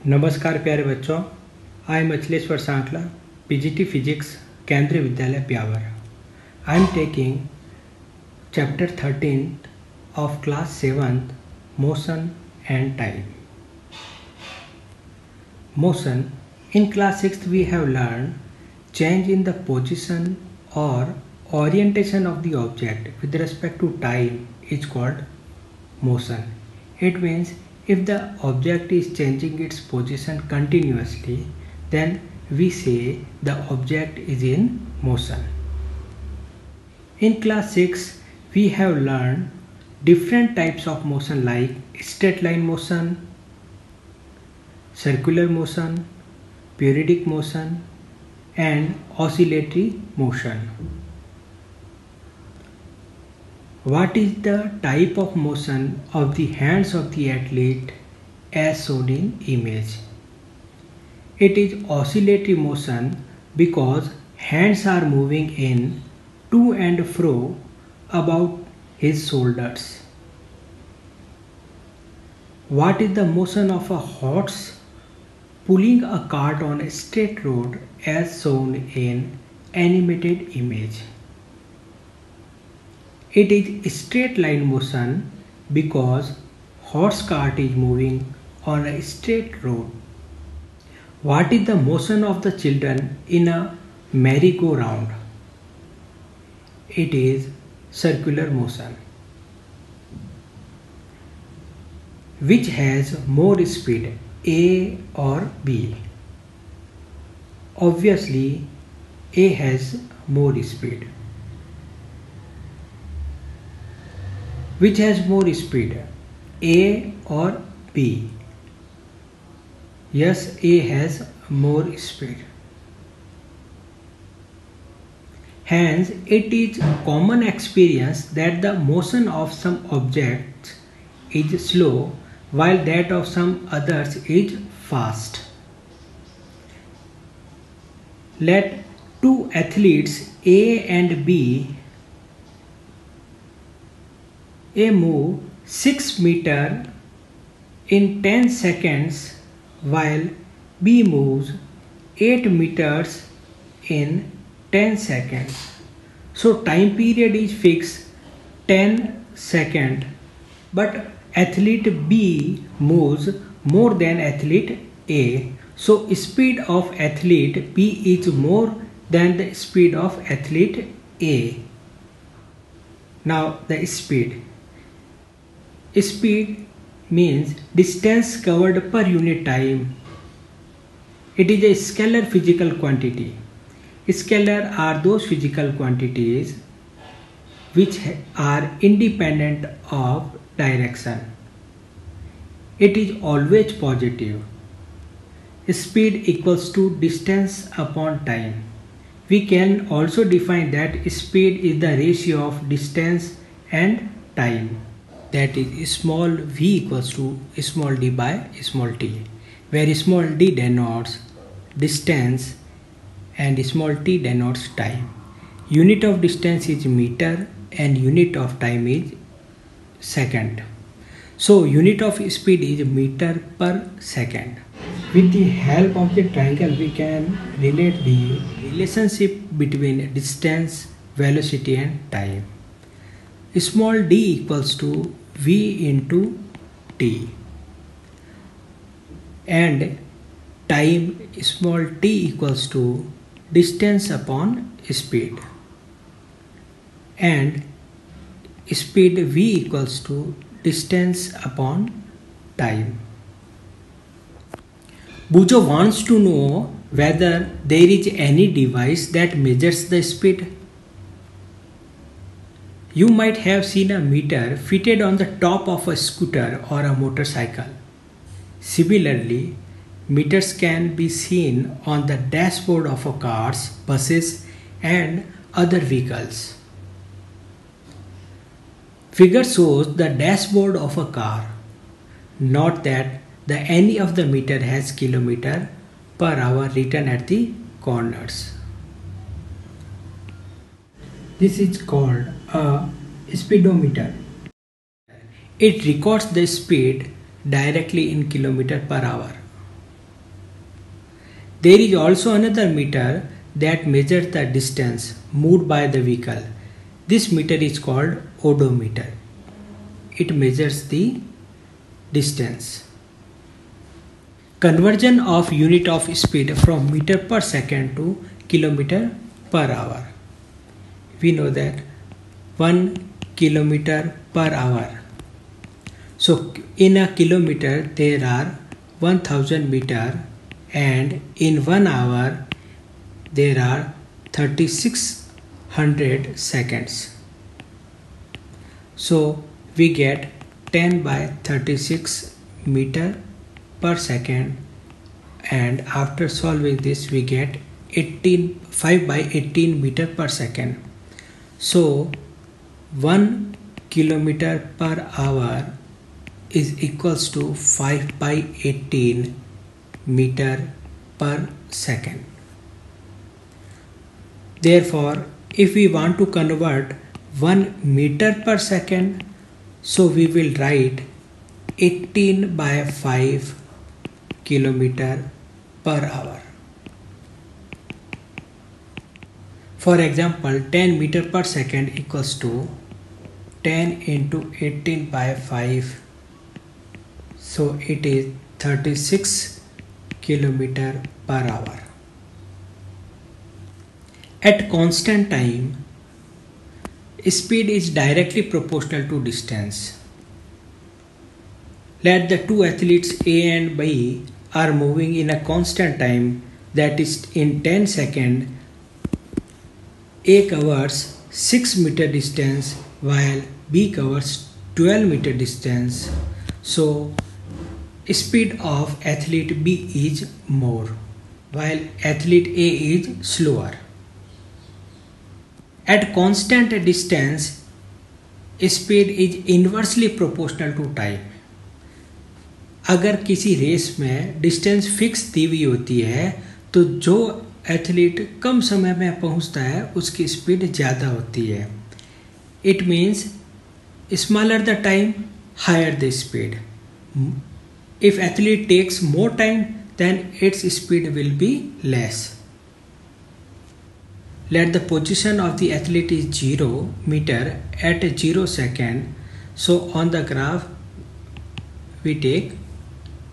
नमस्कार प्यारे बच्चों, I am Akhileshwar Sankla, PGT physics, Kendriya Vidyalaya Pyawar. I am taking chapter 13 of class 7th, motion and time. Motion in class 6th we have learned change in the position or orientation of the object with respect to time is called motion. It means if the object is changing its position continuously, then we say the object is in motion. In class 6 we have learned different types of motion like straight line motion, circular motion, periodic motion and oscillatory motion. What is the type of motion of the hands of the athlete as shown in image? It is oscillatory motion because hands are moving in to and fro about his shoulders. What is the motion of a horse pulling a cart on a straight road as shown in animated image? It is straight line motion because horse cart is moving on a straight road. What is the motion of the children in a merry-go-round? It is circular motion. Which has more speed, A or B? Obviously, A has more speed. Which has more speed, A or B? Yes, A has more speed. Hence, it is common experience that the motion of some objects is slow while that of some others is fast. Let two athletes A and B A move 6 meters in 10 seconds while B moves 8 meters in 10 seconds. So time period is fixed 10 seconds, but athlete B moves more than athlete A. So speed of athlete B is more than the speed of athlete A. Now the speed. Speed means distance covered per unit time. It is a scalar physical quantity. Scalar are those physical quantities which are independent of direction. It is always positive. Speed equals to distance upon time. We can also define that speed is the ratio of distance and time. That is small v equals to small d by small t, where small d denotes distance and small t denotes time. Unit of distance is meter and unit of time is second. So unit of speed is meter per second. With the help of the triangle we can relate the relationship between distance, velocity and time. Small d equals to v into t and time small t equals to distance upon speed and speed v equals to distance upon time. Bujo wants to know whether there is any device that measures the speed. You might have seen a meter fitted on the top of a scooter or a motorcycle. Similarly, meters can be seen on the dashboard of cars, buses and other vehicles. Figure shows the dashboard of a car. Note that any of the meter has kilometer per hour written at the corners. This is called a speedometer. It records the speed directly in kilometer per hour. There is also another meter that measures the distance moved by the vehicle. This meter is called odometer. It measures the distance. Conversion of unit of speed from meter per second to kilometer per hour. We know that 1 kilometer per hour. So in a kilometer there are 1000 meter, and in 1 hour there are 3600 seconds. So we get 10 by 36 meter per second, and after solving this we get 5 by 18 meter per second. So 1 kilometer per hour is equals to 5 by 18 meter per second. Therefore, if we want to convert 1 meter per second, so we will write 18 by 5 kilometer per hour. For example, 10 meter per second equals to 10 into 18 by 5. So it is 36 kilometer per hour. At constant time, speed is directly proportional to distance. Let the two athletes A and B are moving in a constant time, that is in 10 seconds. A covers 6 meter distance while B covers 12 meter distance. So speed of athlete B is more while athlete A is slower. At constant distance, speed is inversely proportional to time. अगर किसी race में distance fix दी हुई होती है तो जो athlete कम समय में पहुंचता है उसकी स्पीड ज़्यादा होती है. It means smaller the time higher the speed. If athlete takes more time, then its speed will be less. Let the position of the athlete is 0 meter at 0 second. So on the graph we take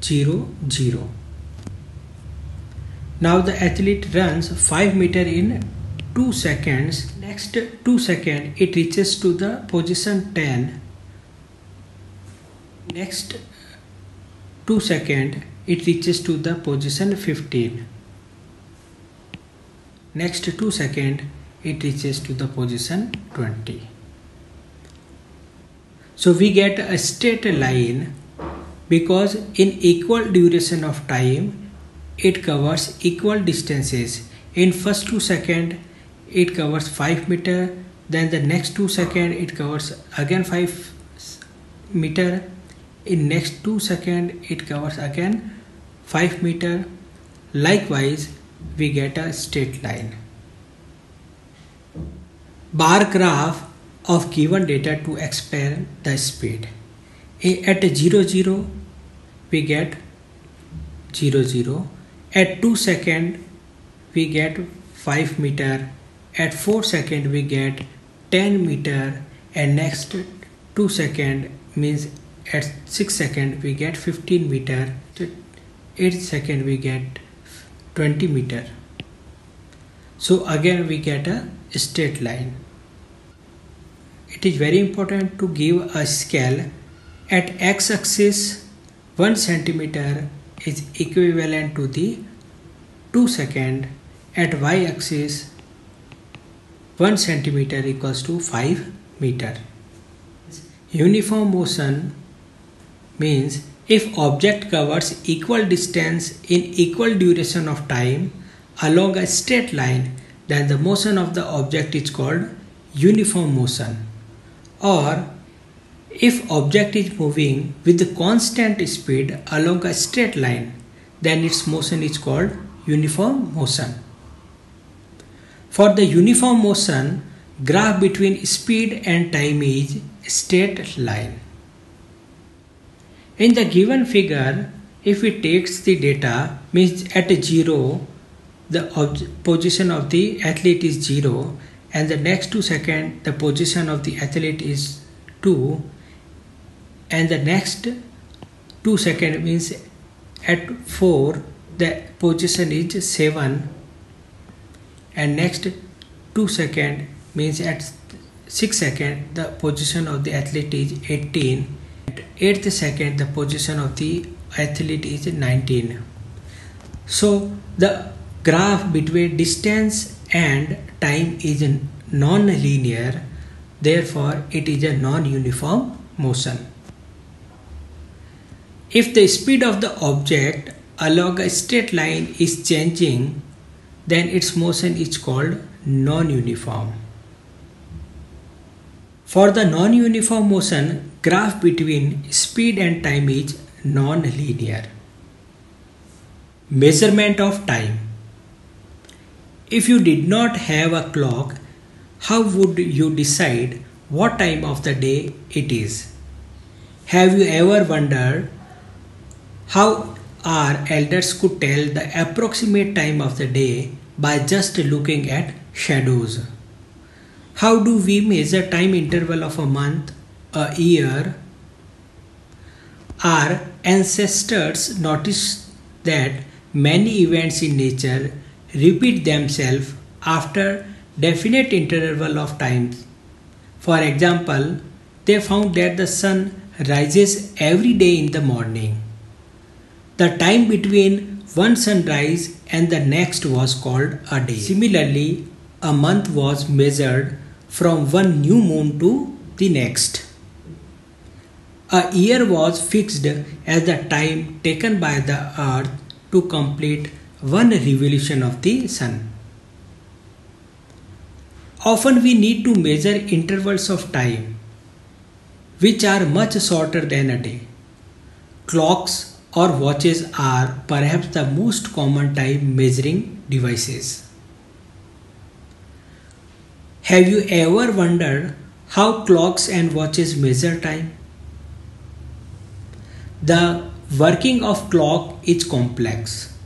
0 0. Now the athlete runs 5 meter in 2 seconds. Next 2 seconds it reaches to the position 10. Next 2 seconds it reaches to the position 15. Next 2 seconds it reaches to the position 20. So we get a straight line because in equal duration of time it covers equal distances. In first 2 seconds it covers 5 meter, then the next 2 seconds it covers again 5 meter. In next 2 seconds it covers again 5 meter. Likewise we get a straight line. Bar graph of given data to explain the speed. At 0 0 we get 0 0. At 2 seconds we get 5 meter. At 4 seconds we get 10 meter, and next 2 seconds means at 6 seconds we get 15 meter. At 8 seconds we get 20 meter. So again we get a straight line. It is very important to give a scale. At x-axis 1 centimeter is equivalent to the 2 seconds. At y-axis 1 centimeter equals to 5 meter. Uniform motion means if object covers equal distance in equal duration of time along a straight line, then the motion of the object is called uniform motion. Or if object is moving with the constant speed along a straight line, then its motion is called uniform motion. For the uniform motion, graph between speed and time is straight line. In the given figure, if it takes the data, means at 0 the position of the athlete is 0, and the next 2 seconds the position of the athlete is 2, and the next 2 seconds means at 4 the position is 7, and next 2 seconds means at 6 seconds the position of the athlete is 18, at 8th second the position of the athlete is 19. So the graph between distance and time is non-linear, therefore it is a non-uniform motion. If the speed of the object along a straight line is changing, then its motion is called non-uniform. For the non-uniform motion, graph between speed and time is non-linear. Measurement of time. If you did not have a clock, how would you decide what time of the day it is? Have you ever wondered how our elders could tell the approximate time of the day by just looking at shadows? How do we measure time interval of a month, a year? Our ancestors noticed that many events in nature repeat themselves after definite interval of time. For example, they found that the sun rises every day in the morning. The time between one sunrise and the next was called a day. Similarly, a month was measured from one new moon to the next. A year was fixed as the time taken by the earth to complete one revolution of the sun. Often we need to measure intervals of time which are much shorter than a day. Clocks or watches are perhaps the most common time measuring devices. Have you ever wondered how clocks and watches measure time? The working of clock is complex,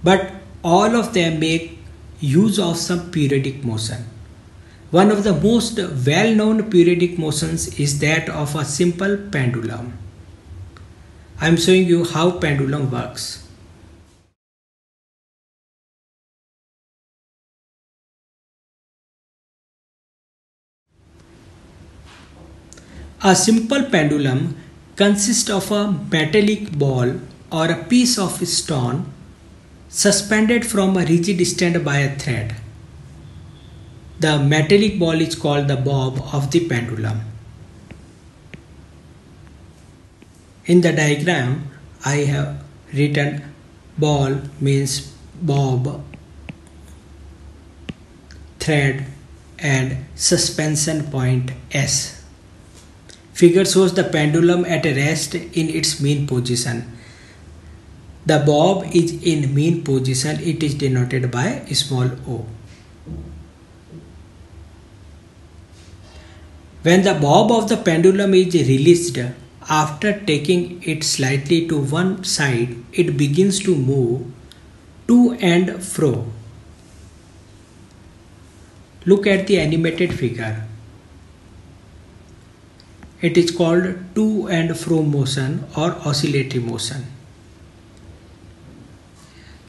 but all of them make use of some periodic motion. One of the most well-known periodic motions is that of a simple pendulum. I am showing you how pendulum works. A simple pendulum consists of a metallic ball or a piece of stone suspended from a rigid stand by a thread. The metallic ball is called the bob of the pendulum. In the diagram, I have written ball means bob, thread, and suspension point S. Figure shows the pendulum at rest in its mean position. The bob is in mean position. It is denoted by small o. When the bob of the pendulum is released, after taking it slightly to one side, it begins to move to and fro. Look at the animated figure. It is called to and fro motion or oscillatory motion.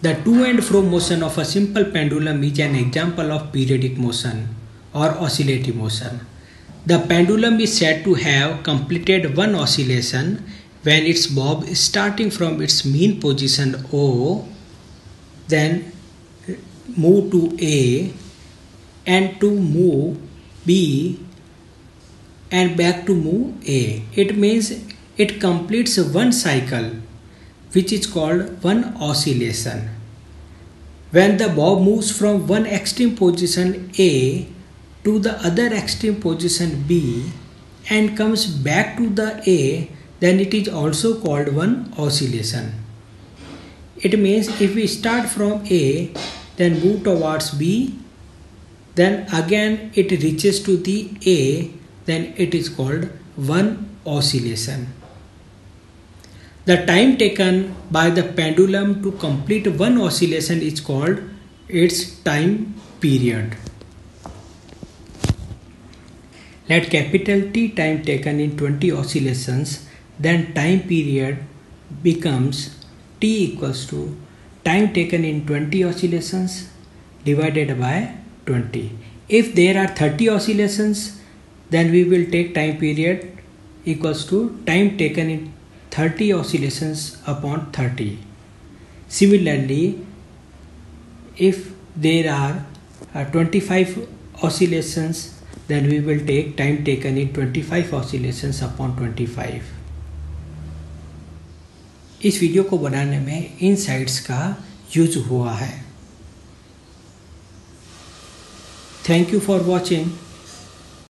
The to and fro motion of a simple pendulum is an example of periodic motion or oscillatory motion. The pendulum is said to have completed one oscillation when its bob is starting from its mean position O, then move to A, and to move B, and back to move A. It means it completes one cycle, which is called one oscillation. When the bob moves from one extreme position A to the other extreme position B and comes back to the A, then it is also called one oscillation. It means if we start from A, then move towards B, then again it reaches to the A, then it is called one oscillation. The time taken by the pendulum to complete one oscillation is called its time period. Let capital T time taken in 20 oscillations, then time period becomes T equals to time taken in 20 oscillations divided by 20. If there are 30 oscillations, then we will take time period equals to time taken in 30 oscillations upon 30. Similarly, if there are 25 oscillations, then we will take time taken in 25 oscillations upon 25. इस video को बनाने में इन sites का use हुआ है. Thank you for watching.